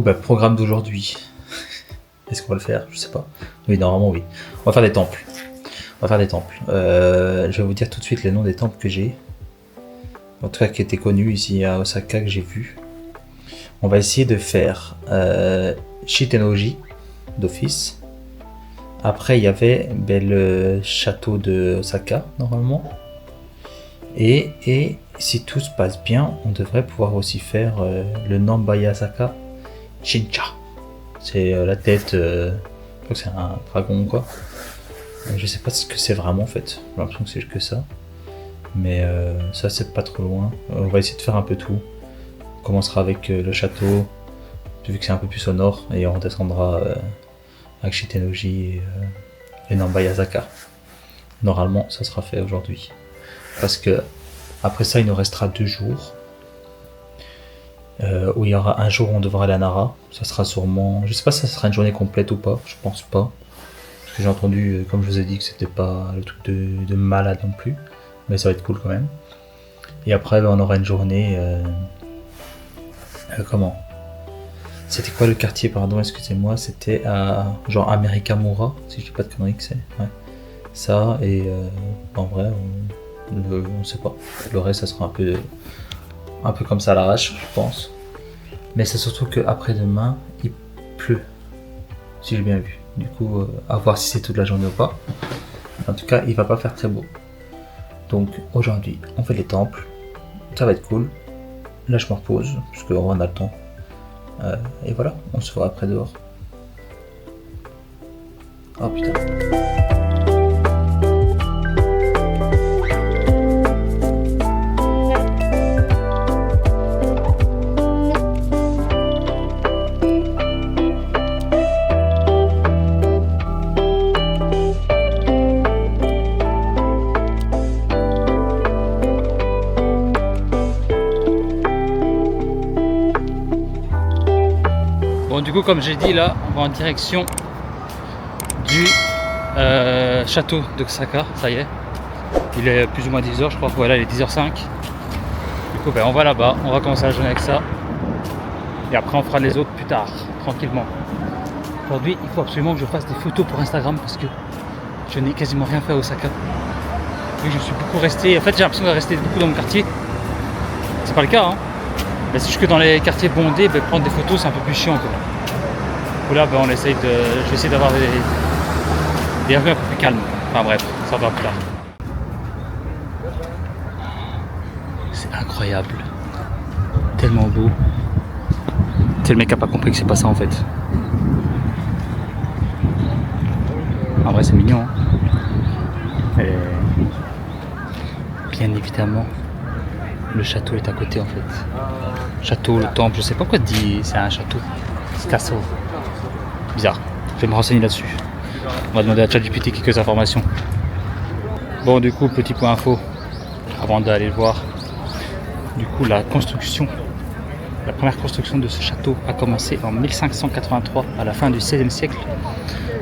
bah, programme d'aujourd'hui. Est-ce qu'on va le faire? Je sais pas. Oui, normalement, oui. On va faire des temples. Je vais vous dire tout de suite les noms des temples que j'ai. En tout cas, qui étaient connus ici à Osaka, que j'ai vu. On va essayer de faire Shitenoji d'office. Après, il y avait le château de Osaka, normalement. Et si tout se passe bien, on devrait pouvoir aussi faire le Nambayasaka Shincha. C'est la tête, je crois que c'est un dragon ou quoi. Je sais pas ce que c'est vraiment en fait, j'ai l'impression que c'est que ça. Mais ça c'est pas trop loin. On va essayer de faire un peu tout. On commencera avec le château, vu que c'est un peu plus sonore, et on redescendra avec Shitenoji et Nambayasaka. Normalement ça sera fait aujourd'hui. Parce que après ça il nous restera 2 jours. Où il y aura un jour où on devra aller à Nara. Ça sera sûrement... Je sais pas si ça sera une journée complète ou pas, je pense pas. Parce que j'ai entendu, comme je vous ai dit, que c'était pas le truc de malade non plus. Mais ça va être cool quand même. Et après, on aura une journée... comment? C'était quoi le quartier, pardon, excusez-moi. C'était à genre Amerikamura, si je dis pas de conneries que c'est. Ouais. Ça, et en vrai, on sait pas. Le reste, ça sera un peu comme ça à l'arrache, je pense. Mais c'est surtout qu'après-demain, il pleut, si j'ai bien vu. Du coup, à voir si c'est toute la journée ou pas. En tout cas, il va pas faire très beau. Donc aujourd'hui, on fait les temples. Ça va être cool. Là, je me repose, parce qu'on a le temps. Et voilà, on se voit après dehors. Oh putain. Bon, du coup, comme j'ai dit, là, on va en direction du château de Osaka. Ça y est, il est plus ou moins 10h, je crois. Voilà, il est 10h05. Du coup, ben, on va là-bas, on va commencer la journée avec ça. Et après, on fera les autres plus tard, tranquillement. Aujourd'hui, il faut absolument que je fasse des photos pour Instagram parce que je n'ai quasiment rien fait à Osaka. Oui, je suis beaucoup resté. En fait, j'ai l'impression de rester beaucoup dans mon quartier. C'est pas le cas, hein. Mais c'est juste que dans les quartiers bondés, ben, prendre des photos c'est un peu plus chiant quoi. Du coup là ben, je vais essayer d'avoir des rues un peu plus calmes. Enfin bref, ça va plus tard. C'est incroyable. Tellement beau. C'est le mec qui a pas compris que c'est pas ça en fait. En vrai c'est mignon. Hein. Et bien évidemment, le château est à côté en fait. Château, le temple, je sais pas quoi dit, c'est un château. C'est castle. Bizarre. Je vais me renseigner là-dessus. On va demander à ChatGPT quelques informations. Bon, du coup, petit point info avant d'aller le voir. Du coup, la première construction de ce château a commencé en 1583, à la fin du XVIe siècle,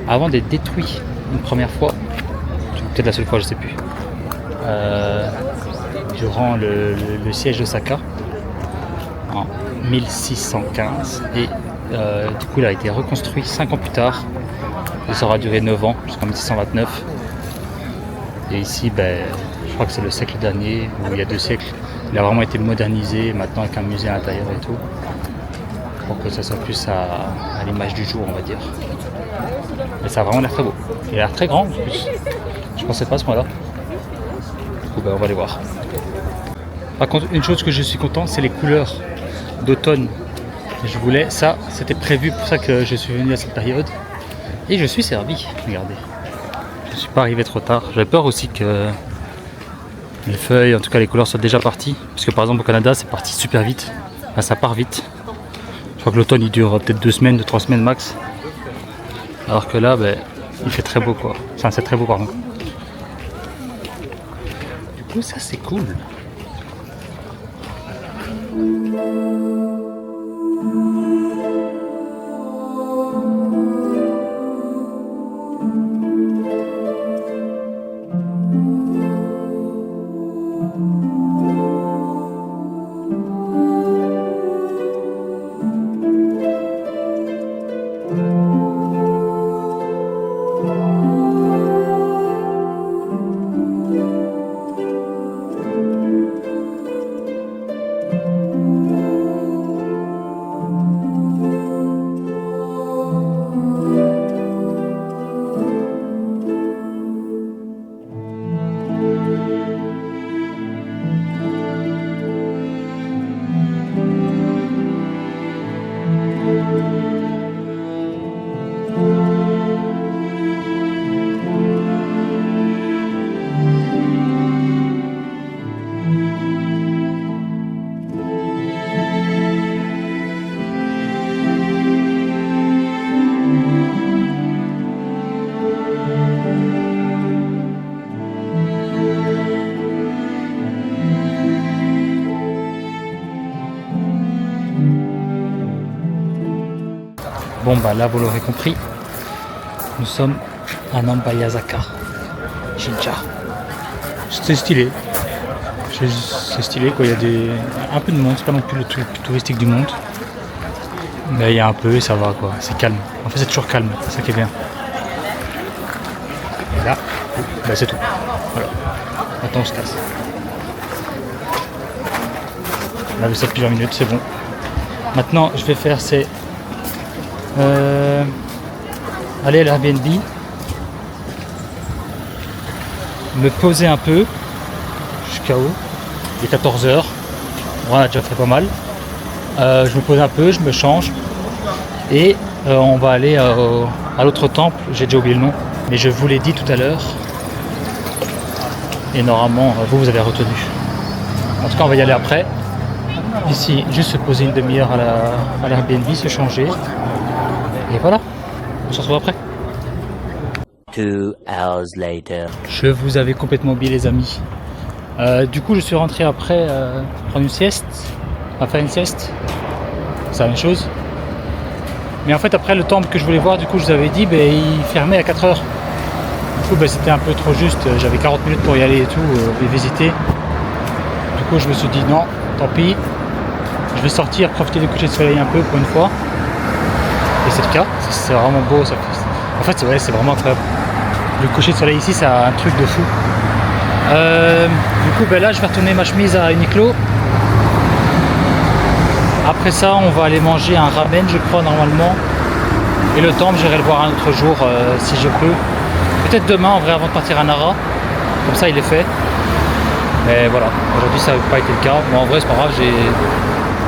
avant d'être détruit une première fois, peut-être la seule fois, je sais plus, durant le siège d'Osaka en 1615 et du coup il a été reconstruit 5 ans plus tard et ça aura duré 9 ans jusqu'en 1629 et ici ben, je crois que c'est le siècle dernier ou il y a 2 siècles il a vraiment été modernisé maintenant avec un musée à l'intérieur et tout pour que ça soit plus à l'image du jour on va dire et ça a vraiment l'air très beau, il a l'air très grand en plus, je pensais pas à ce point là du coup ben, on va aller voir. Par contre une chose que je suis content c'est les couleurs d'automne. Je voulais ça, c'était prévu pour ça que je suis venu à cette période et je suis servi, regardez. Je suis pas arrivé trop tard, j'avais peur aussi que les feuilles, en tout cas les couleurs soient déjà parties parce que par exemple au Canada c'est parti super vite, enfin, ça part vite. Je crois que l'automne il dure peut-être 2 semaines, 3 semaines max alors que là ben, il fait très beau quoi, enfin c'est très beau pardon. Du coup ça c'est cool. Bon bah là vous l'aurez compris, nous sommes à Nambayazaka, Shinja. C'est stylé. C'est stylé quoi, il y a un peu de monde, c'est pas non plus le truc touristique du monde. Mais il y a un peu et ça va quoi, c'est calme. En fait c'est toujours calme, c'est ça qui est bien. Et là, bah, c'est tout. Voilà. Maintenant on se casse. On a vu ça depuis 20 minutes, c'est bon. Maintenant je vais faire c'est aller à l'Airbnb, me poser un peu jusqu'à où il est 14h. On a déjà fait pas mal. Je me pose un peu, je me change et on va aller à l'autre temple, j'ai déjà oublié le nom, mais je vous l'ai dit tout à l'heure et normalement vous avez retenu. En tout cas on va y aller après. Ici juste se poser une demi-heure à l'Airbnb, se changer et voilà, on se retrouve après. 2 hours later. Je vous avais complètement oublié les amis. Du coup je suis rentré après prendre une sieste, à faire une sieste, c'est la même chose. Mais en fait après le temple que je voulais voir, du coup je vous avais dit il fermait à 4h. Du coup c'était un peu trop juste, j'avais 40 minutes pour y aller et tout, et visiter. Du coup je me suis dit non, tant pis, je vais sortir, profiter du coucher de soleil un peu pour une fois. Et c'est le cas, c'est vraiment beau, ça. En fait c'est vraiment incroyable. Le coucher de soleil ici c'est un truc de fou. Du coup là je vais retourner ma chemise à Uniqlo. Après ça on va aller manger un ramen je crois normalement. Et le temple j'irai le voir un autre jour si je peux. Peut-être demain en vrai avant de partir à Nara. Comme ça il est fait. Mais voilà, aujourd'hui ça n'a pas été le cas. Mais en vrai c'est pas grave, j'ai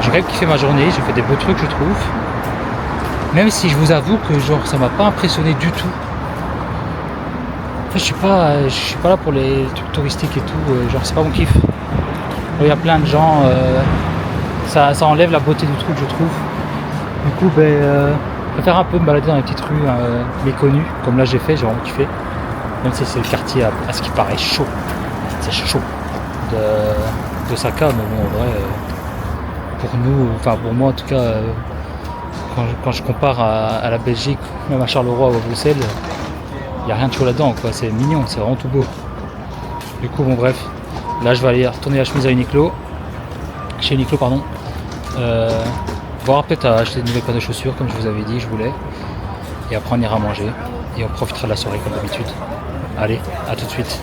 quand même kiffé ma journée, j'ai fait des beaux trucs je trouve. Même si je vous avoue que genre ça m'a pas impressionné du tout. En fait, je suis pas là pour les trucs touristiques et tout, genre c'est pas mon kiff. Il y a plein de gens, ça enlève la beauté du truc je trouve. Du coup je préfère un peu me balader dans les petites rues méconnues, comme là j'ai fait, j'ai vraiment kiffé. Même si c'est le quartier à ce qui paraît chaud, c'est chaud de Osaka, mais bon en vrai pour nous, enfin pour moi en tout cas, quand je compare à la Belgique, même à Charleroi ou à Bruxelles, il n'y a rien de chaud là-dedans, quoi. C'est mignon, c'est vraiment tout beau. Du coup, bon bref, là je vais aller retourner la chemise à Uniqlo, chez Uniqlo pardon, voir peut-être à acheter de nouvelles paires de chaussures comme je vous avais dit, je voulais. Et après on ira manger et on profitera de la soirée comme d'habitude. Allez, à tout de suite.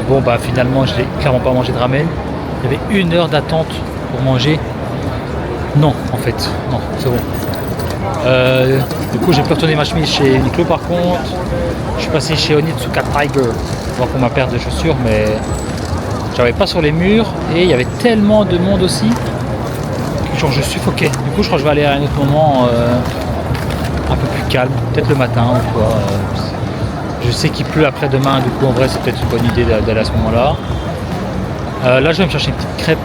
Bon bah finalement je n'ai clairement pas mangé de ramen. Il y avait 1 heure d'attente pour manger. Non en fait, non c'est bon. Du coup j'ai pu retourner ma chemise chez Uniqlo par contre. Je suis passé chez Onitsuka Tiger voir pour ma paire de chaussures mais j'avais pas sur les murs et il y avait tellement de monde aussi que genre je suffoquais. Du coup je crois que je vais aller à un autre moment un peu plus calme, peut-être le matin ou quoi. Je sais qu'il pleut après-demain, du coup en vrai c'est peut-être une bonne idée d'aller à ce moment-là. Là je vais me chercher une petite crêpe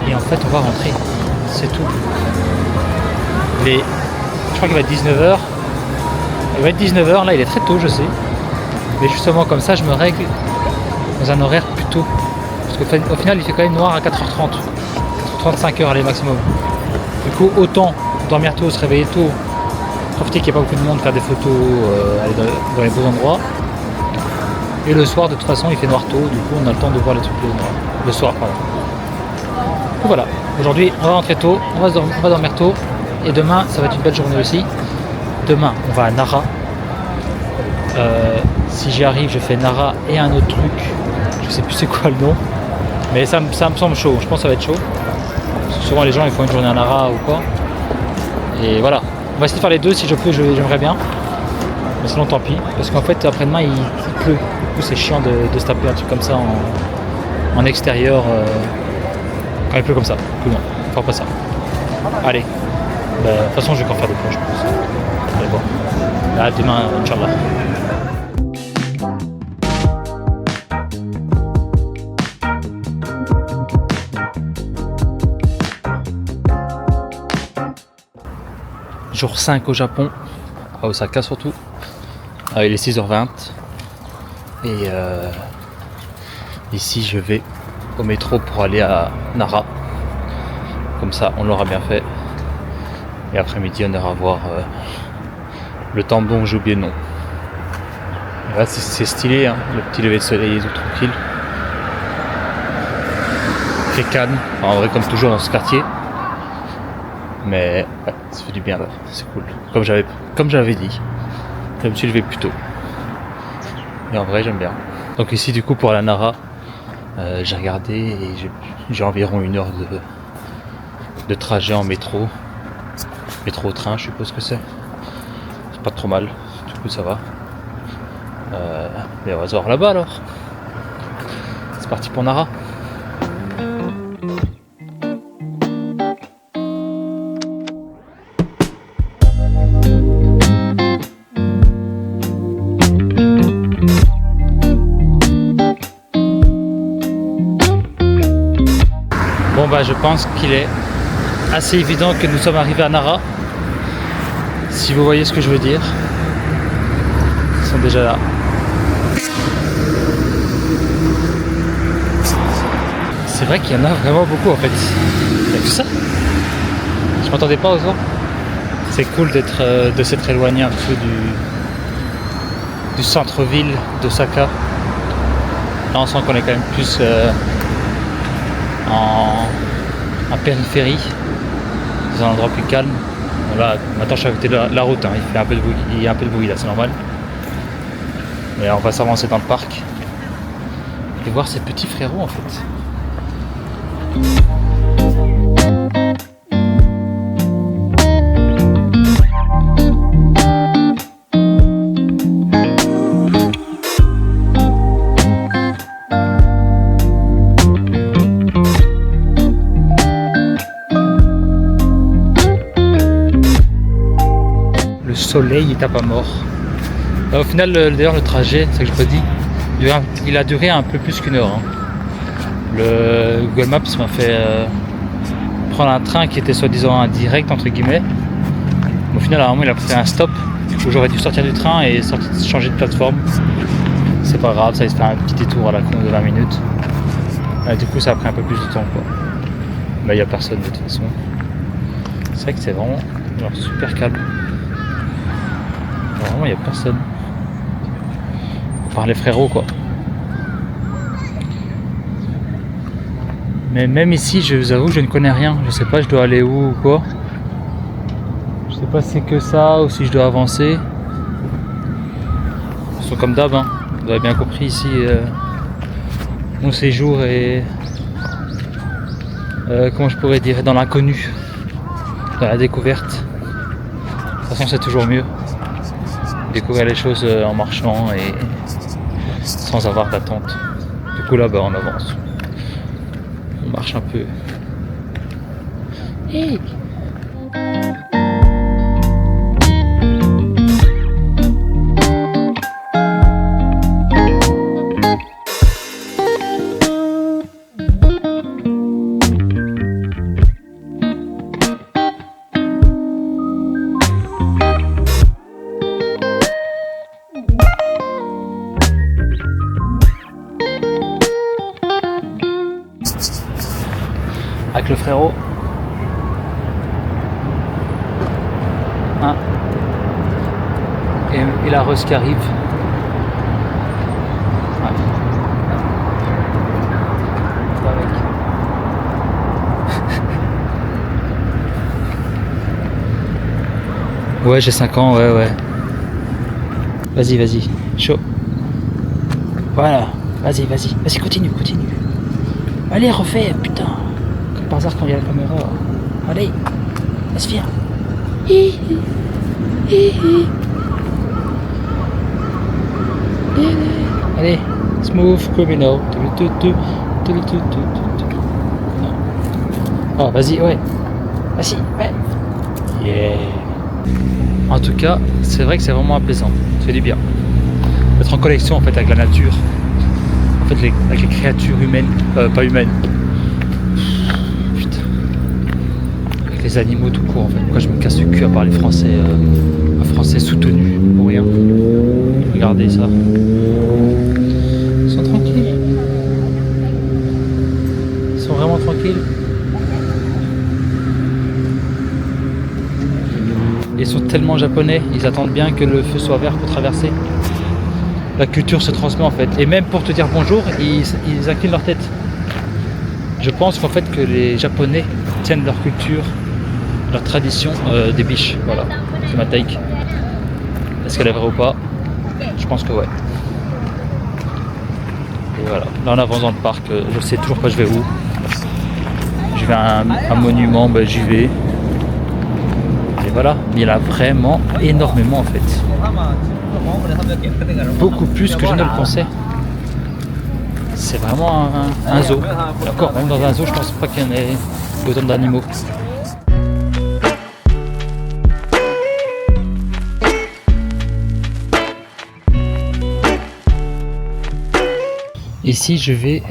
et en fait on va rentrer, c'est tout. Je crois qu'il va être 19h. Il va être 19h, là il est très tôt je sais. Mais justement comme ça je me règle dans un horaire plus tôt. Parce qu'au final il fait quand même noir à 4h30. 35h allez maximum. Du coup autant dormir tôt, se réveiller tôt. Profiter qu'il n'y ait pas beaucoup de monde, faire des photos, aller dans les beaux endroits. Et le soir, de toute façon, il fait noir tôt, du coup, on a le temps de voir les trucs le soir. Pardon. Du coup, voilà. Aujourd'hui, on va rentrer tôt, on va dormir tôt. Et demain, ça va être une belle journée aussi. Demain, on va à Nara. Si j'y arrive, je fais Nara et un autre truc. Je sais plus c'est quoi le nom. Mais ça me semble chaud. Je pense que ça va être chaud. Parce que souvent, les gens, ils font une journée à Nara ou quoi. Et voilà. On va essayer de faire les deux si je peux, j'aimerais bien. Mais sinon tant pis. Parce qu'en fait après-demain il pleut. Du coup c'est chiant de se taper un truc comme ça en extérieur quand il pleut comme ça. Du coup non, on fera pas ça. Allez, De toute façon, je vais encore faire des plans, je pense. Allez, bon. À demain, Inch'Allah. Jour 5 au Japon, à Osaka surtout. Il est 6h20. Et ici, je vais au métro pour aller à Nara. Comme ça, on l'aura bien fait. Et après-midi, on ira voir le temple dont j'ai oublié le nom. Et là, c'est stylé, hein, le petit lever de soleil est tout tranquille. Très calme, enfin, en vrai comme toujours dans ce quartier. Mais ouais, ça fait du bien là, c'est cool. Comme j'avais dit, je me suis levé plus tôt. Et en vrai, j'aime bien. Donc ici, du coup, pour la Nara, j'ai regardé et j'ai environ 1 heure de trajet en métro. Métro au train, je suppose que c'est. C'est pas trop mal, du coup ça va. Mais on va se voir là-bas alors. C'est parti pour Nara. Bon bah je pense qu'il est assez évident que nous sommes arrivés à Nara. Si vous voyez ce que je veux dire. Ils sont déjà là. C'est vrai qu'il y en a vraiment beaucoup en fait. Il y a que ça. Je m'attendais pas aux autres. C'est cool de s'être éloigné un peu du centre-ville d'Osaka. Là on sent qu'on est quand même plus en périphérie, dans un endroit plus calme. Bon, là, maintenant je suis à côté de la route, hein. Il fait un peu de bruit, il y a un peu de bruit là, c'est normal. Mais on va s'avancer dans le parc et voir ces petits frérots en fait. Soleil il tape à mort. Au final, d'ailleurs, le trajet, c'est que je peux dire, il a duré un peu plus qu'1 heure. Hein. Le Google Maps m'a fait prendre un train qui était soi-disant indirect entre guillemets. Au final, à un moment, il a fait un stop où j'aurais dû sortir du train et changer de plateforme. C'est pas grave, ça il se fait un petit détour à la con de 20 minutes. Du coup, ça a pris un peu plus de temps, quoi. Mais il n'y a personne de toute façon. C'est vrai que c'est vraiment genre, super calme. Vraiment, il n'y a personne. À part les frérots, quoi. Mais même ici, je vous avoue, je ne connais rien. Je sais pas, je dois aller où ou quoi. Je sais pas si c'est que ça ou si je dois avancer. Ils sont comme d'hab, hein. Vous avez bien compris ici. Mon séjour est... comment je pourrais dire, dans l'inconnu. Dans la découverte. De toute façon, c'est toujours mieux. Découvrir les choses en marchant et sans avoir d'attente. Du coup là on avance. On marche un peu. Hey. Avec le frérot. Hein. Et la Reuse qui arrive. Ouais. Ouais, j'ai 5 ans, ouais. Vas-y, chaud. Voilà, vas-y, continue. Allez, refais, putain. Comme par hasard quand il y a la caméra. Allez, laisse faire. Allez, smooth criminal. Oh, vas-y, ouais. Vas-y, ouais. Yeah. En tout cas, c'est vrai que c'est vraiment apaisant. Ça fait du bien. Être en connexion en fait avec la nature. En fait, avec les créatures humaines, pas humaines. Putain. Avec les animaux tout court en fait. Pourquoi je me casse le cul à parler français, un français soutenu pour rien. Regardez ça. Ils sont tranquilles. Ils sont vraiment tranquilles. Ils sont tellement japonais, ils attendent bien que le feu soit vert pour traverser. La culture se transmet en fait. Et même pour te dire bonjour, ils inclinent leur tête. Je pense qu'en fait que les japonais tiennent leur culture, leur tradition des biches. Voilà, c'est ma take. Est-ce qu'elle est vraie ou pas? Je pense que ouais. Et voilà, là on avance dans le parc, je sais toujours pas je vais où. Je vais à un monument, bah, j'y vais. Et voilà, il y en a vraiment énormément en fait. Beaucoup plus que je ne le pensais. C'est vraiment un zoo. D'accord, même dans un zoo, je pense pas qu'il y en ait autant d'animaux. Ici, je vais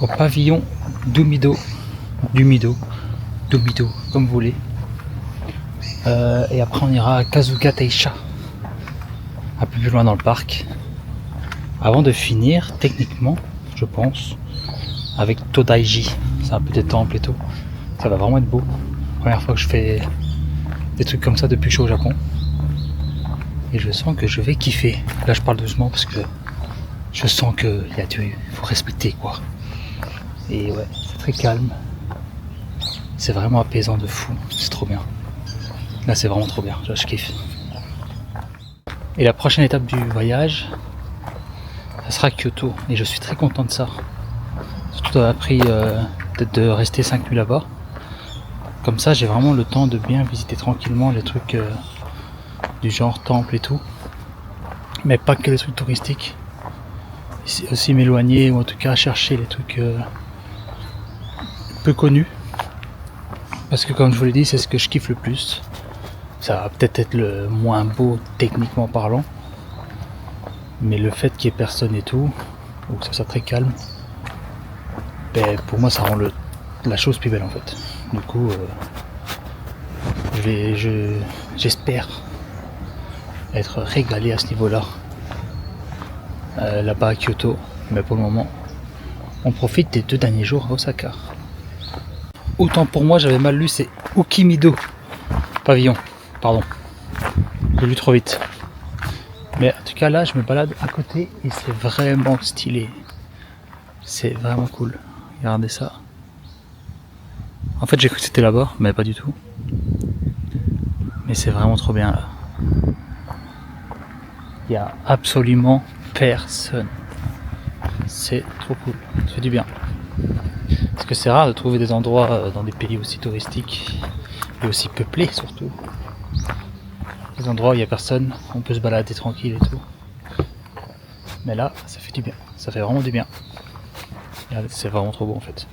au pavillon d'Umido, comme vous voulez. Et après, on ira à Kasuga Taisha, un peu plus loin dans le parc. Avant de finir, techniquement, je pense, avec Todaiji. C'est un peu des temples et tout. Ça va vraiment être beau. Première fois que je fais des trucs comme ça depuis que je suis au Japon. Et je sens que je vais kiffer. Là, je parle doucement parce que je sens qu'il y a du... faut respecter quoi. Et ouais, c'est très calme. C'est vraiment apaisant de fou. C'est trop bien. Là, c'est vraiment trop bien. Là, je kiffe. Et la prochaine étape du voyage, ça sera Kyoto. Et je suis très content de ça. Surtout d'avoir pris de rester 5 nuits là-bas. Comme ça, j'ai vraiment le temps de bien visiter tranquillement les trucs du genre temple et tout. Mais pas que les trucs touristiques. Aussi m'éloigner ou en tout cas chercher les trucs peu connus. Parce que comme je vous l'ai dit, c'est ce que je kiffe le plus. Ça va peut-être être le moins beau techniquement parlant. Mais le fait qu'il n'y ait personne et tout, ou que ça soit très calme, ben, pour moi ça rend la chose plus belle en fait. Du coup, j'espère être régalé à ce niveau-là. Là-bas à Kyoto, mais pour le moment, on profite des 2 derniers jours à Osaka. Autant pour moi, j'avais mal lu, c'est Ukimido pavillon, pardon. J'ai lu trop vite. Mais en tout cas là, je me balade à côté et c'est vraiment stylé. C'est vraiment cool. Regardez ça. En fait, j'ai cru que c'était là-bas, mais pas du tout. Mais c'est vraiment trop bien là. Il y a absolument personne. C'est trop cool. Ça fait du bien. Parce que c'est rare de trouver des endroits dans des pays aussi touristiques et aussi peuplés surtout. Des endroits où il n'y a personne, on peut se balader tranquille et tout. Mais là, ça fait du bien. Ça fait vraiment du bien. Regardez, c'est vraiment trop beau en fait.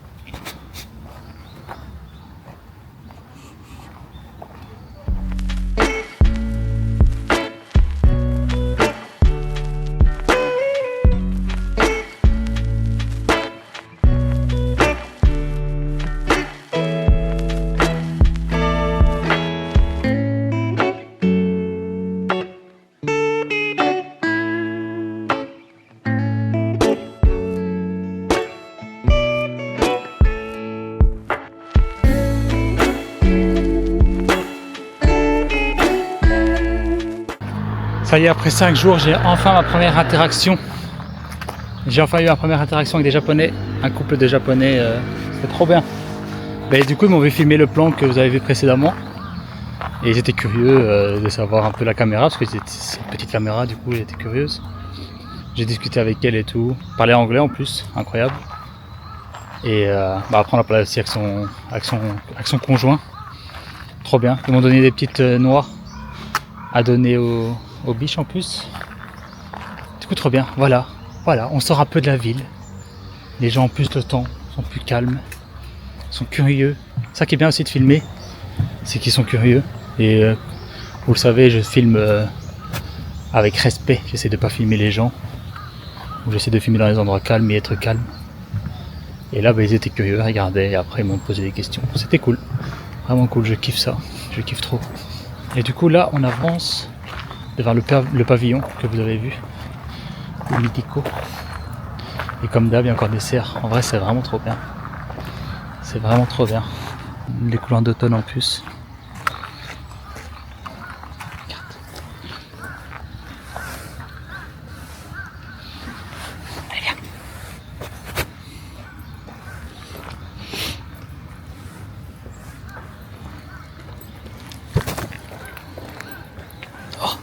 Ça y est, après 5 jours, j'ai enfin ma première interaction. J'ai enfin eu ma première interaction avec des Japonais, un couple de Japonais, c'était trop bien. Et du coup, ils m'ont filmé filmer le plan que vous avez vu précédemment. Et ils étaient curieux de savoir un peu la caméra, parce que c'est une petite caméra, du coup, ils étaient curieuses. J'ai discuté avec elle et tout, parlait anglais en plus, incroyable. Et après, on a parlé aussi avec son conjoint, trop bien. Ils m'ont donné des petites noix à donner aux biches en plus. Du coup, trop bien. Voilà, on sort un peu de la ville. Les gens ont plus de temps, sont plus calmes, sont curieux. Ça qui est bien aussi de filmer, c'est qu'ils sont curieux. Et vous le savez, je filme avec respect. J'essaie de pas filmer les gens. J'essaie de filmer dans les endroits calmes et être calme. Et là, ils étaient curieux, ils regardaient et après ils m'ont posé des questions. C'était cool, vraiment cool, je kiffe ça, je kiffe trop. Et du coup là, on avance devant le pavillon que vous avez vu, le Mythico. Et comme d'hab, il y a encore des cerfs. En vrai, c'est vraiment trop bien. C'est vraiment trop bien. Les couleurs d'automne en plus. Allez, viens. Oh.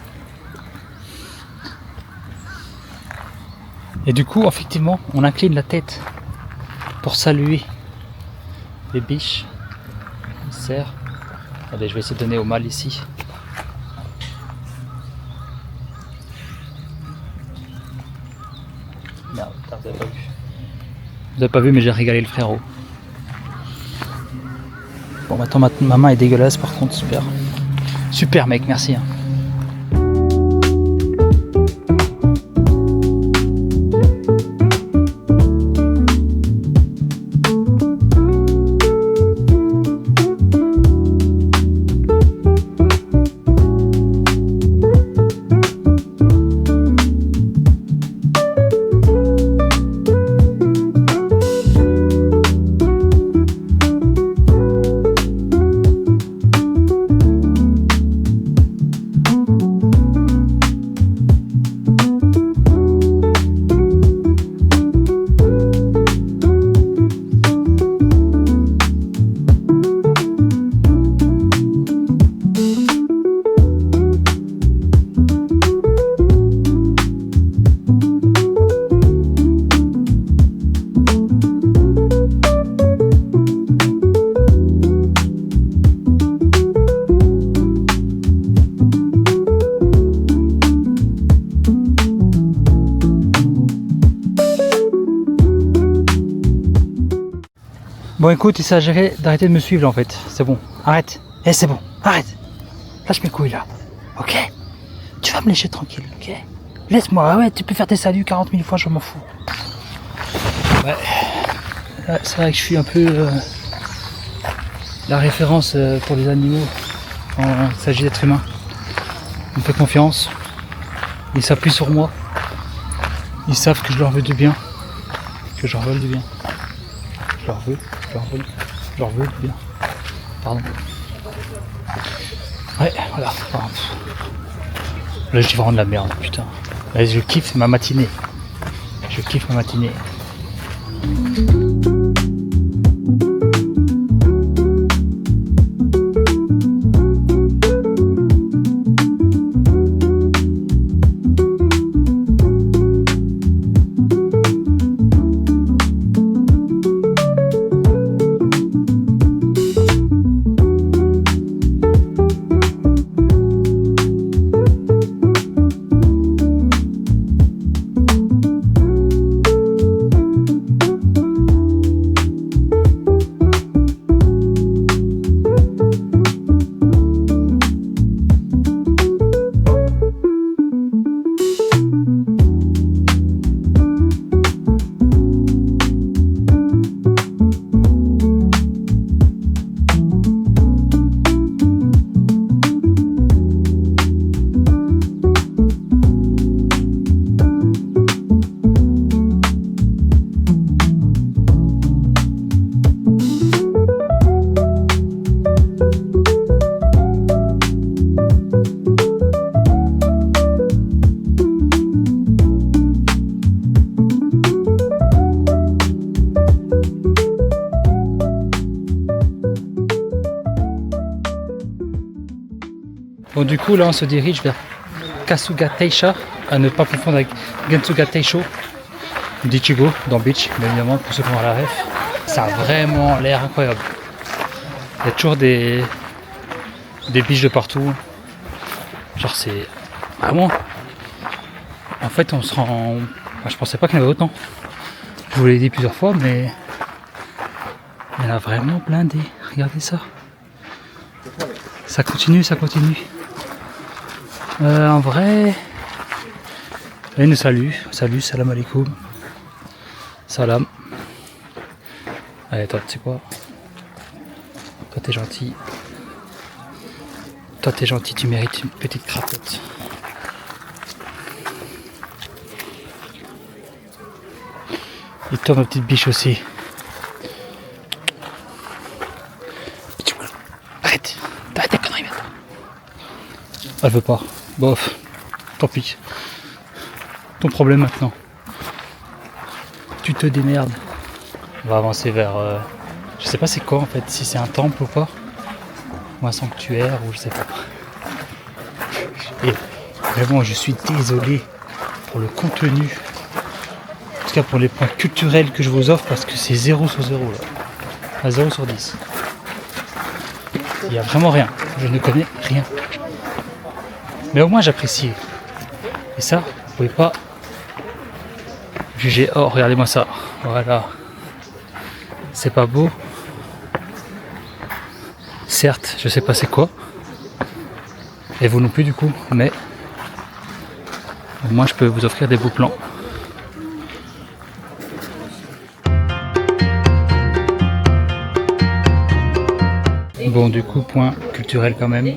Et du coup, effectivement, on incline la tête pour saluer les biches, les cerfs. Allez, je vais essayer de donner au mâle ici. Merde, putain, vous avez pas vu. Vous avez pas vu, mais j'ai régalé le frérot. Bon, maintenant ma main est dégueulasse par contre, super. Super mec, merci. Hein. Bon écoute, il s'agirait d'arrêter de me suivre là en fait. C'est bon, arrête. Eh c'est bon, arrête. Lâche mes couilles là. Ok. Tu vas me lécher tranquille, ok. Laisse-moi, ouais, tu peux faire tes saluts 40 000 fois, je m'en fous. Ouais. C'est vrai que je suis un peu la référence pour les animaux quand il s'agit d'être humain. Ils me font confiance. Ils s'appuient sur moi. Ils savent que je leur veux du bien. Que je leur veux du bien. Je leur veux du bien. Pardon. Ouais, voilà. Enfin, là, je dis vraiment de la merde, putain. Là, je kiffe ma matinée. Je kiffe ma matinée. Bon du coup là on se dirige vers Kasuga Taisha, à ne pas confondre avec Gensuga Taisho d'Ichigo dans Bleach, bien évidemment pour ceux qui ont la ref. Ça a vraiment l'air incroyable. Il y a toujours des biches de partout. Genre c'est vraiment... En fait on se rend... Enfin, je pensais pas qu'il y en avait autant. Je vous l'ai dit plusieurs fois mais... Il y en a vraiment blindé. Regardez ça. Ça continue, ça continue. En vrai, il nous salue, salam alaikum. Salam. Allez, toi, tu sais quoi? Toi, t'es gentil. Toi, t'es gentil, tu mérites une petite crapote. Et toi, ma petite biche aussi. Arrête tes conneries maintenant. Elle veut pas. Bof. Tant pis. Ton problème maintenant. Tu te démerdes. On va avancer vers... je sais pas c'est quoi en fait. Si c'est un temple ou pas. Ou un sanctuaire ou je sais pas. Et vraiment je suis désolé pour le contenu. En tout cas pour les points culturels que je vous offre parce que c'est 0 sur 0 là. Enfin 0 sur 10. Il n'y a vraiment rien. Je ne connais rien. Mais au moins j'apprécie. Et ça, vous pouvez pas juger. Oh, regardez-moi ça. Voilà. C'est pas beau. Certes, je sais pas c'est quoi. Et vous non plus du coup. Mais au moins je peux vous offrir des beaux plans. Bon, du coup, point culturel quand même.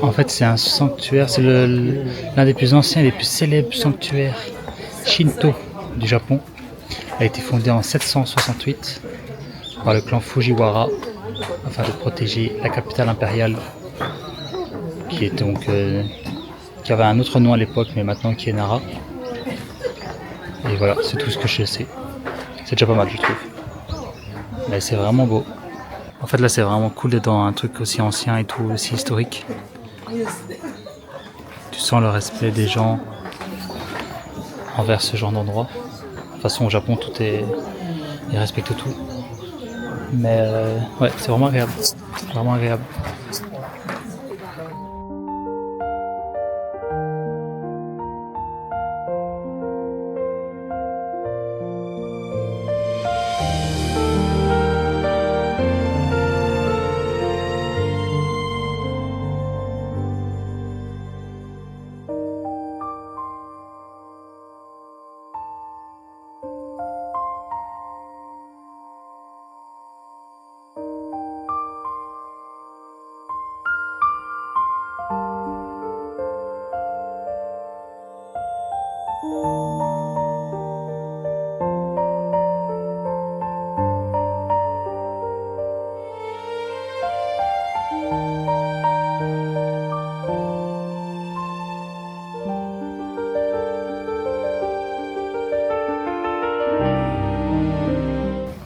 En fait, c'est un sanctuaire, c'est l'un des plus anciens et les plus célèbres sanctuaires Shinto du Japon. Il a été fondé en 768 par le clan Fujiwara afin de protéger la capitale impériale qui est donc qui avait un autre nom à l'époque mais maintenant qui est Nara. Et voilà, c'est tout ce que je sais. C'est déjà pas mal, je trouve. Mais c'est vraiment beau. En fait, là, c'est vraiment cool d'être dans un truc aussi ancien et tout, aussi historique. Tu sens le respect des gens envers ce genre d'endroit. De toute façon, au Japon, tout est... ils respectent tout. Mais ouais, c'est vraiment agréable. Vraiment agréable.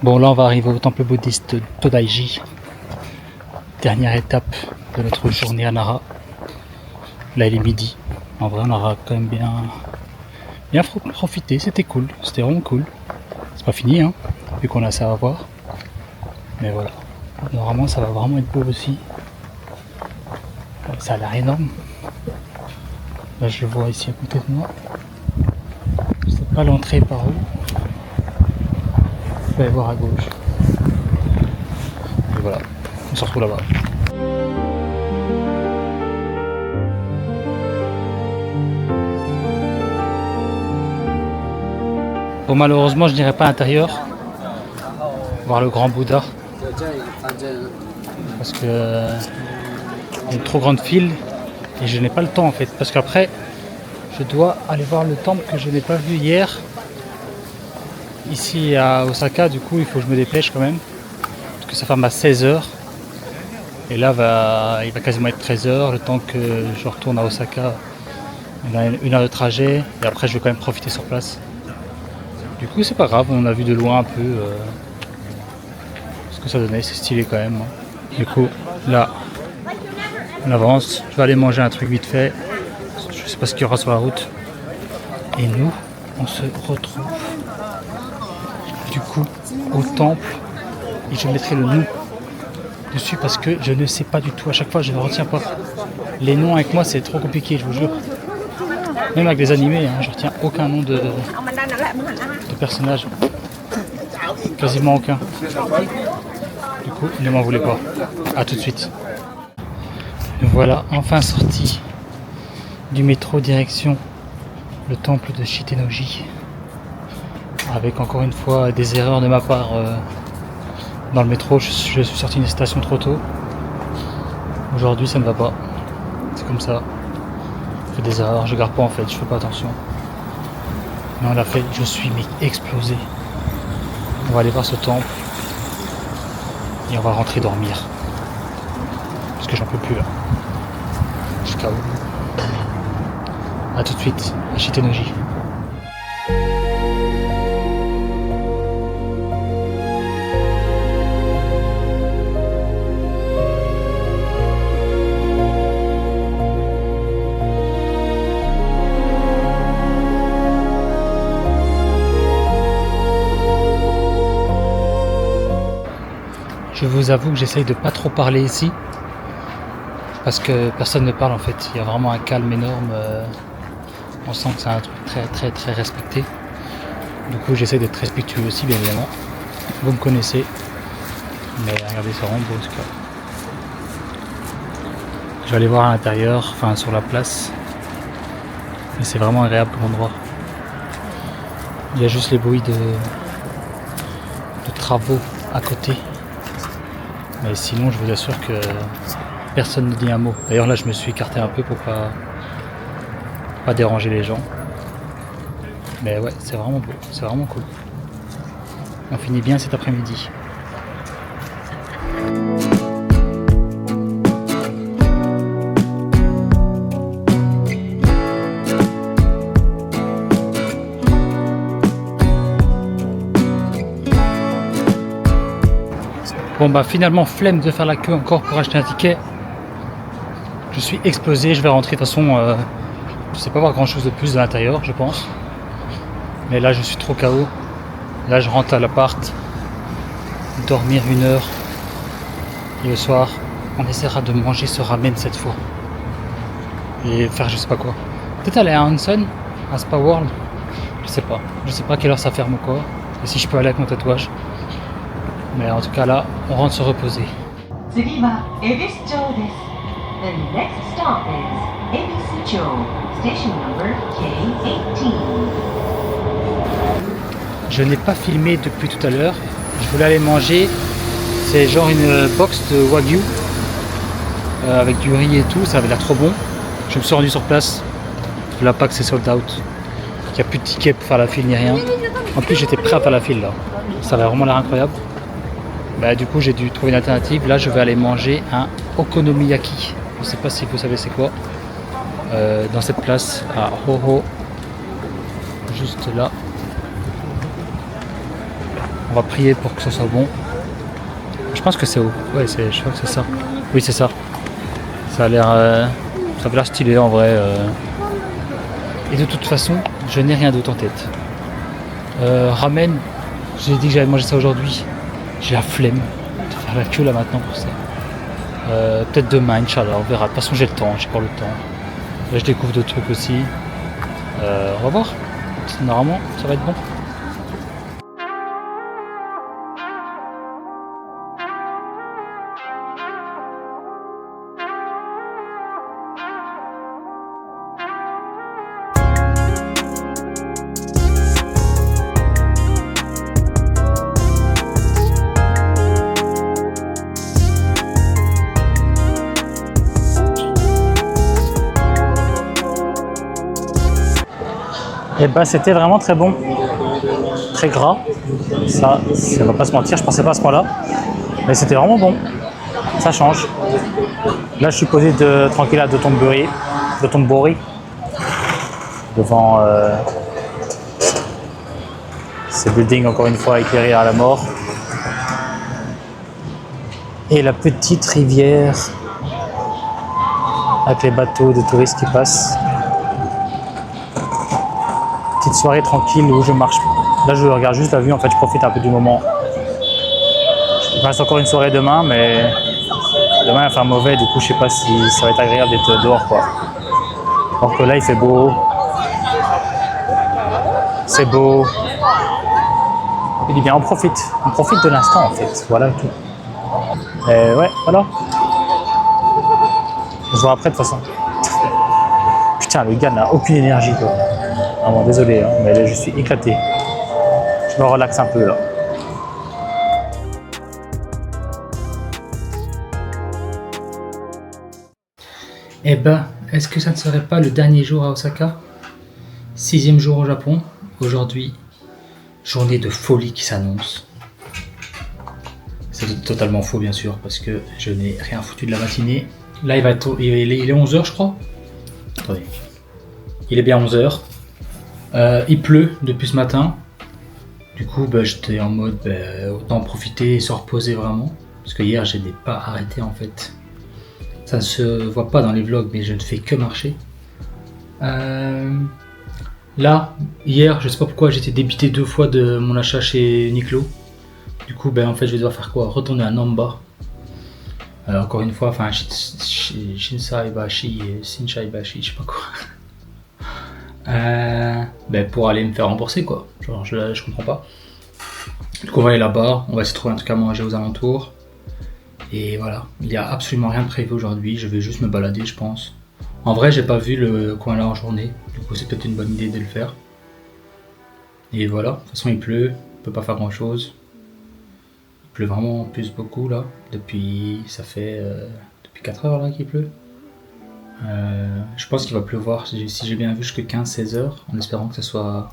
Bon, là on va arriver au temple bouddhiste de Todaiji. Dernière étape de notre journée à Nara. Là il est midi. En vrai on aura quand même bien profité, c'était cool, c'était vraiment cool. C'est pas fini hein, vu qu'on a ça à voir. Mais voilà. Normalement ça va vraiment être beau aussi. Ça a l'air énorme. Là je le vois ici à côté de moi. Je sais pas l'entrée par où. Je vais aller voir à gauche. Et voilà, on se retrouve là-bas. Bon, malheureusement, je n'irai pas à l'intérieur voir le grand Bouddha parce que il y a une trop grande file et je n'ai pas le temps en fait. Parce qu'après, je dois aller voir le temple que je n'ai pas vu hier. Ici à Osaka, du coup il faut que je me dépêche quand même parce que ça ferme à 16h et là il va quasiment être 13h, le temps que je retourne à Osaka. On a 1 heure de trajet et après je vais quand même profiter sur place. Du coup c'est pas grave, on a vu de loin un peu ce que ça donnait, c'est stylé quand même. Du coup là on avance, je vais aller manger un truc vite fait, je sais pas ce qu'il y aura sur la route. Et nous on se retrouve du coup au temple et je mettrai le nom dessus parce que je ne sais pas du tout, à chaque fois je ne retiens pas les noms. Avec moi c'est trop compliqué, je vous jure, même avec les animés hein, je retiens aucun nom de personnage, quasiment aucun. Du coup ne m'en voulez pas, à tout de suite. Voilà, enfin sorti du métro direction le temple de Shitenoji. Avec encore une fois des erreurs de ma part dans le métro. Je suis sorti d'une station trop tôt. Aujourd'hui ça ne va pas. C'est comme ça. Je fais des erreurs, je garde pas en fait, je fais pas attention. Mais on l'a fait, je suis explosé. On va aller voir ce temple. Et on va rentrer dormir. Parce que j'en peux plus là. Jusqu'à où? A tout de suite, à Shitenoji. Je vous avoue que j'essaye de pas trop parler ici. Parce que personne ne parle en fait. Il y a vraiment un calme énorme. On sent que c'est un truc très très très respecté. Du coup j'essaie d'être respectueux aussi bien évidemment. Vous me connaissez. Mais regardez, c'est vraiment beau ce cas. Je vais aller voir à l'intérieur, enfin sur la place. Mais c'est vraiment agréable comme endroit. Il y a juste les bruits de travaux à côté. Mais sinon je vous assure que personne ne dit un mot. D'ailleurs là je me suis écarté un peu pour pas déranger les gens. Mais ouais, c'est vraiment beau, c'est vraiment cool. On finit bien cet après-midi. Bon bah finalement flemme de faire la queue encore pour acheter un ticket. Je suis explosé, je vais rentrer de toute façon, je sais pas voir grand chose de plus de l'intérieur je pense. Mais là je suis trop KO. Là je rentre à l'appart, dormir 1 heure. Et le soir on essaiera de manger ce ramen cette fois. Et faire je sais pas quoi. Peut-être aller à Hanson, à Spa World. Je sais pas à quelle heure ça ferme ou quoi. Et si je peux aller avec mon tatouage. Mais en tout cas là, on rentre se reposer. The next stop is Ebisu-cho, station number K18. Je n'ai pas filmé depuis tout à l'heure. Je voulais aller manger. C'est genre une box de wagyu avec du riz et tout. Ça avait l'air trop bon. Je me suis rendu sur place. Là pas que c'est sold out. Il n'y a plus de tickets pour faire la file ni rien. En plus j'étais prêt à faire la file là. Ça avait vraiment l'air incroyable. Bah, du coup j'ai dû trouver une alternative. Là je vais aller manger un okonomiyaki. Je sais pas si vous savez c'est quoi. Dans cette place à Hoho. Juste là. On va prier pour que ce soit bon. Je pense que c'est haut. Ouais, je crois que c'est ça. Oui c'est ça. Ça a l'air stylé en vrai. Et de toute façon je n'ai rien d'autre en tête. Ramen. J'ai dit que j'allais manger ça aujourd'hui. J'ai la flemme de faire la queue là maintenant pour ça. Peut-être demain, Inch'Allah, on verra. De toute façon, j'ai le temps, j'ai pas le temps. Là, je découvre d'autres trucs aussi. On va voir. Normalement, ça va être bon. Et bah c'était vraiment très bon, très gras, ça va pas se mentir, je pensais pas à ce point-là, mais c'était vraiment bon, ça change. Là je suis posé tranquille à Dotonbori, devant ces buildings encore une fois éclairés à la mort, et la petite rivière avec les bateaux de touristes qui passent. Petite soirée tranquille où je marche. Là je regarde juste la vue, en fait je profite un peu du moment. Il reste encore une soirée demain, mais demain il va faire mauvais, du coup je sais pas si ça va être agréable d'être dehors quoi. Alors que là il fait beau. C'est beau. Il dit bien on profite de l'instant en fait, voilà tout. Et ouais, voilà. vois après de toute façon. Putain, le gars n'a aucune énergie quoi. Ah bon, désolé, hein, mais là je suis éclaté. Je me relaxe un peu là. Eh ben, est-ce que ça ne serait pas le dernier jour à Osaka? 6e jour au Japon. Aujourd'hui, journée de folie qui s'annonce. C'est totalement faux bien sûr parce que je n'ai rien foutu de la matinée. Là il est 11h je crois. Attendez. Il est bien 11h. Il pleut depuis ce matin. Du coup j'étais en mode autant profiter et se reposer vraiment. Parce que hier je n'ai pas arrêté en fait. Ça ne se voit pas dans les vlogs mais je ne fais que marcher. Là, hier, je sais pas pourquoi j'étais débité 2 fois de mon achat chez Uniqlo. Du coup, en fait, je vais devoir faire quoi? Retourner à Namba. Encore une fois, enfin, Shinsaibashi, Shinsaibashi, je sais pas quoi. Pour aller me faire rembourser, quoi. Genre, je comprends pas. Du coup, on va aller là-bas. On va essayer de trouver un truc à manger aux alentours. Et voilà, il n'y a absolument rien de prévu aujourd'hui. Je vais juste me balader, je pense. En vrai, j'ai pas vu le coin là en journée. Du coup, c'est peut-être une bonne idée de le faire. Et voilà, de toute façon, il pleut. On peut pas faire grand-chose. Il pleut vraiment en plus beaucoup là. Ça fait depuis 4 heures là qu'il pleut. Je pense qu'il va pleuvoir, si j'ai bien vu, jusqu'à 15-16 heures, en espérant que ce soit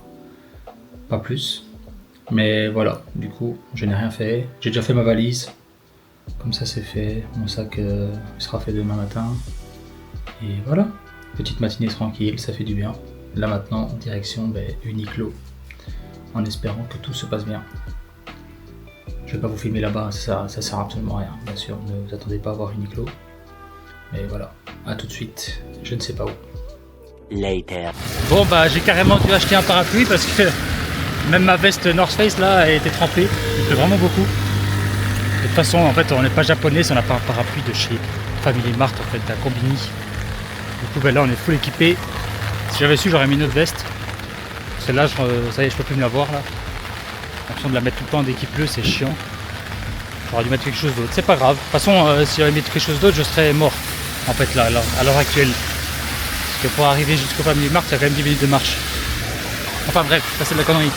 pas plus. Mais voilà, du coup, je n'ai rien fait. J'ai déjà fait ma valise. Comme ça, c'est fait. Mon sac sera fait demain matin. Et voilà, petite matinée tranquille, ça fait du bien. Là maintenant, direction Uniqlo, en espérant que tout se passe bien. Je vais pas vous filmer là-bas, ça sert absolument à rien, bien sûr, ne vous attendez pas à voir Uniqlo. Mais voilà, à tout de suite, je ne sais pas où. Later. Bon j'ai carrément dû acheter un parapluie parce que même ma veste North Face là a été trempée, il pleut vraiment beaucoup. De toute façon, en fait, on n'est pas japonais si on n'a pas un parapluie de chez Family Mart, en fait, à Combini. Du coup, là, on est full équipé. Si j'avais su, j'aurais mis une autre veste. Celle-là, ça y est, je peux plus me la voir, là. J'ai l'impression de la mettre tout le temps dès qu'il pleut, c'est chiant. J'aurais dû mettre quelque chose d'autre. C'est pas grave. De toute façon, si j'avais mis quelque chose d'autre, je serais mort, en fait, là, à l'heure actuelle. Parce que pour arriver jusqu'au Family Mart, il y a quand même 10 minutes de marche. Enfin bref, ça c'est de la connerie.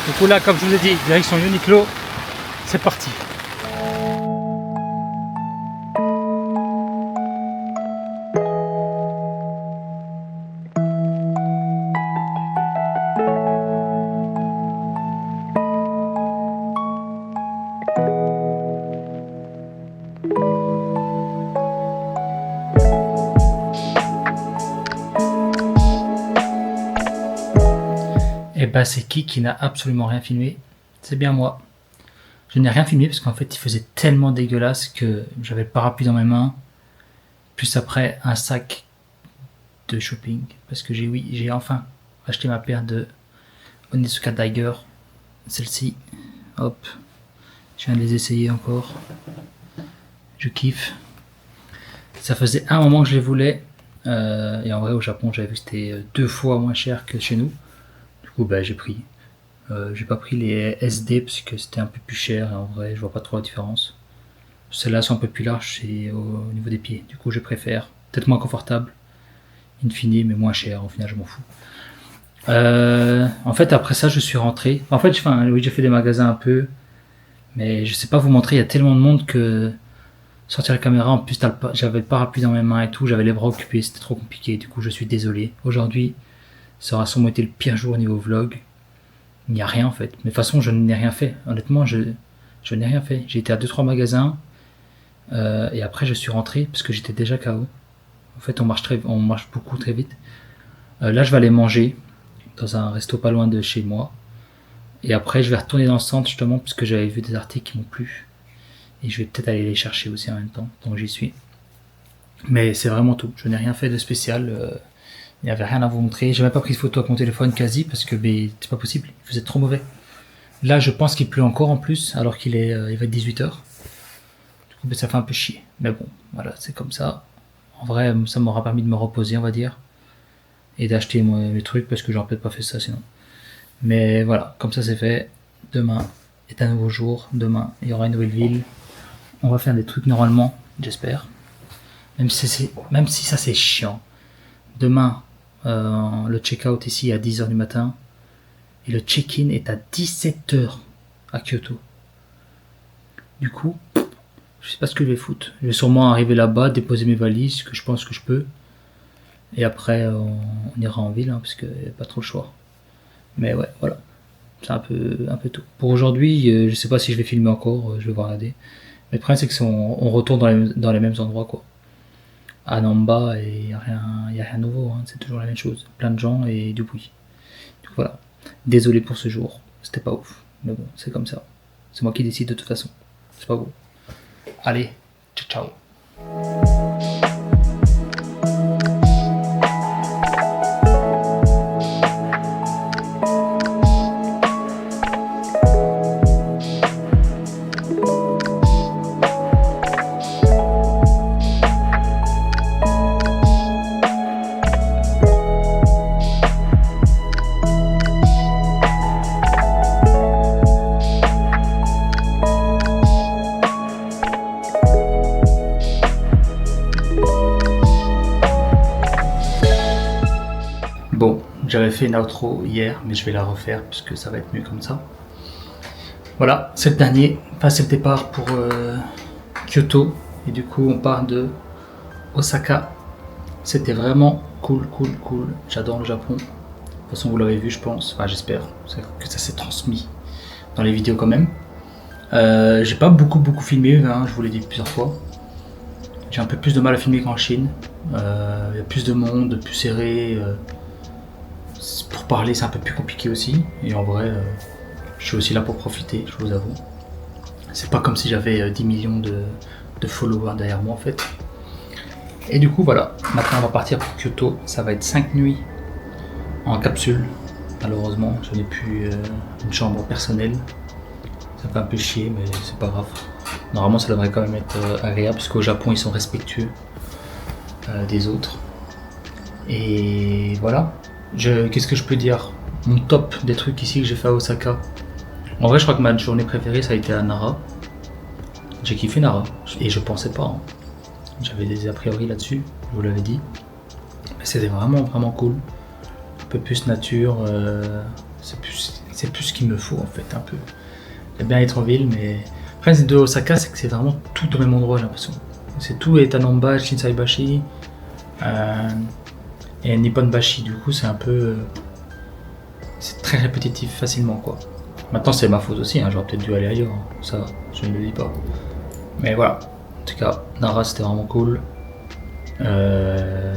Du coup, là, comme je vous ai dit, direction Uniqlo, c'est parti. Et c'est qui n'a absolument rien filmé? C'est bien moi. Je n'ai rien filmé parce qu'en fait il faisait tellement dégueulasse que j'avais le parapluie dans mes mains, plus après un sac de shopping, parce que j'ai enfin acheté ma paire de Onitsuka Tiger, celle-ci, hop, je viens de les essayer encore, je kiffe. Ça faisait un moment que je les voulais, et en vrai au Japon j'avais vu que c'était 2 fois moins cher que chez nous. Du coup j'ai pris. J'ai pas pris les SD parce que c'était un peu plus cher et en vrai je vois pas trop la différence. Celles-là sont un peu plus larges au niveau des pieds, du coup je préfère, peut-être moins confortable in fine mais moins cher, au final je m'en fous. En fait après ça je suis rentré, en fait oui, j'ai fait des magasins un peu, mais je sais pas vous montrer, il y a tellement de monde que sortir la caméra, en plus j'avais le parapluie dans mes mains et tout, j'avais les bras occupés, c'était trop compliqué, du coup je suis désolé. Aujourd'hui ça aura sûrement été le pire jour au niveau vlog. Il n'y a rien en fait, mais de toute façon je n'ai rien fait, honnêtement je n'ai rien fait. J'ai été à 2-3 magasins et après je suis rentré parce que j'étais déjà KO. En fait on marche beaucoup très vite. Là je vais aller manger dans un resto pas loin de chez moi et après je vais retourner dans le centre justement parce que j'avais vu des articles qui m'ont plu et je vais peut-être aller les chercher aussi en même temps, donc j'y suis. Mais c'est vraiment tout, je n'ai rien fait de spécial. Il n'y avait rien à vous montrer. J'ai même pas pris de photo avec mon téléphone quasi parce que c'est pas possible, il faisait trop mauvais. Là je pense qu'il pleut encore en plus alors qu'il va être 18h. Du coup ça fait un peu chier. Mais bon, voilà, c'est comme ça. En vrai ça m'aura permis de me reposer on va dire. Et d'acheter mes trucs parce que j'aurais peut-être pas fait ça sinon. Mais voilà, comme ça c'est fait. Demain est un nouveau jour. Demain il y aura une nouvelle ville. On va faire des trucs normalement, j'espère. Même si ça c'est chiant. Demain, le check-out ici est à 10h du matin et le check-in est à 17h à Kyoto. Du coup, je sais pas ce que je vais foutre. Je vais sûrement arriver là-bas, déposer mes valises, que je pense que je peux. Et après, on ira en ville, parce qu'il n'y a pas trop le choix. Mais ouais, voilà. C'est un peu tout. Pour aujourd'hui, je sais pas si je vais filmer encore, je vais voir regarder. Mais le problème, c'est que on retourne dans les mêmes endroits, quoi. À Namba, et il n'y a rien de nouveau, c'est toujours la même chose. Plein de gens et du bruit. Donc voilà. Désolé pour ce jour, c'était pas ouf. Mais bon, c'est comme ça. C'est moi qui décide de toute façon. C'est pas vous. Allez, ciao ciao. Bon, j'avais fait une outro hier, mais je vais la refaire puisque ça va être mieux comme ça. Voilà, c'est le dernier, c'est le départ pour Kyoto. Et du coup, on part de Osaka. C'était vraiment cool. J'adore le Japon. De toute façon, vous l'avez vu, je pense. Enfin, j'espère que ça s'est transmis dans les vidéos quand même. J'ai pas beaucoup filmé, je vous l'ai dit plusieurs fois. J'ai un peu plus de mal à filmer qu'en Chine. Il y a plus de monde, plus serré. Pour parler, c'est un peu plus compliqué aussi. Et en vrai, je suis aussi là pour profiter, je vous avoue. C'est pas comme si j'avais 10 millions de followers derrière moi en fait. Et du coup, voilà. Maintenant, on va partir pour Kyoto. Ça va être 5 nuits en capsule. Malheureusement, je n'ai plus une chambre personnelle. Ça fait un peu chier, mais c'est pas grave. Normalement, ça devrait quand même être agréable parce qu'au Japon, ils sont respectueux des autres. Et voilà. Qu'est-ce que je peux dire? Mon top des trucs ici que j'ai fait à Osaka. En vrai, je crois que ma journée préférée, ça a été à Nara. J'ai kiffé Nara. Et je pensais pas. J'avais des a priori là-dessus, je vous l'avais dit. Mais c'était vraiment cool. Un peu plus nature. C'est plus ce qu'il me faut en fait, un peu. J'aime bien être en ville, mais le problème de Osaka, c'est que c'est vraiment tout au même endroit, j'ai l'impression. C'est tout est Tanamba, Shinsaibashi et Nipponbashi. Du coup, c'est un peu, c'est très répétitif facilement, quoi. Maintenant, c'est ma faute aussi. J'aurais peut-être dû aller ailleurs. Ça, je ne le dis pas. Mais voilà. En tout cas, Nara, c'était vraiment cool. Là,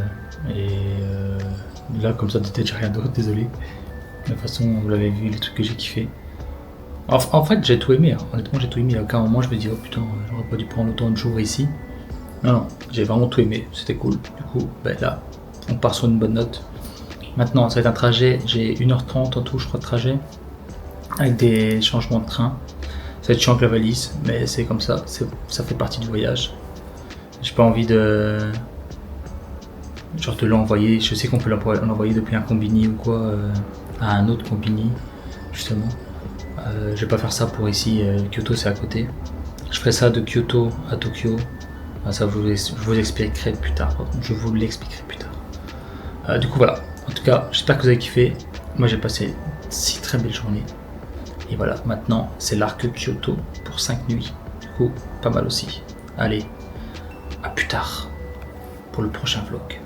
comme ça, peut-être j'ai rien d'autre. Désolé. De toute façon, vous l'avez vu, les trucs que j'ai kiffé. En fait, j'ai tout aimé. Honnêtement, j'ai tout aimé. À aucun moment, je me dis, oh putain, j'aurais pas dû prendre autant de jours ici. Non, j'ai vraiment tout aimé. C'était cool. Du coup, là, on part sur une bonne note. Maintenant, ça va être un trajet. J'ai 1h30 en tout, je crois, de trajet. Avec des changements de train. Ça va être chiant avec la valise, mais c'est comme ça. Ça fait partie du voyage. J'ai pas envie de l'envoyer. Je sais qu'on peut l'envoyer depuis un combini ou quoi à un autre combini, justement. Je vais pas faire ça pour ici. Kyoto, c'est à côté. Je ferai ça de Kyoto à Tokyo. Ça, je vous l'expliquerai plus tard. Du coup, voilà. En tout cas, j'espère que vous avez kiffé. Moi, j'ai passé 6 très belles journées. Et voilà, maintenant, c'est l'arc Kyoto pour 5 nuits. Du coup, pas mal aussi. Allez, à plus tard pour le prochain vlog.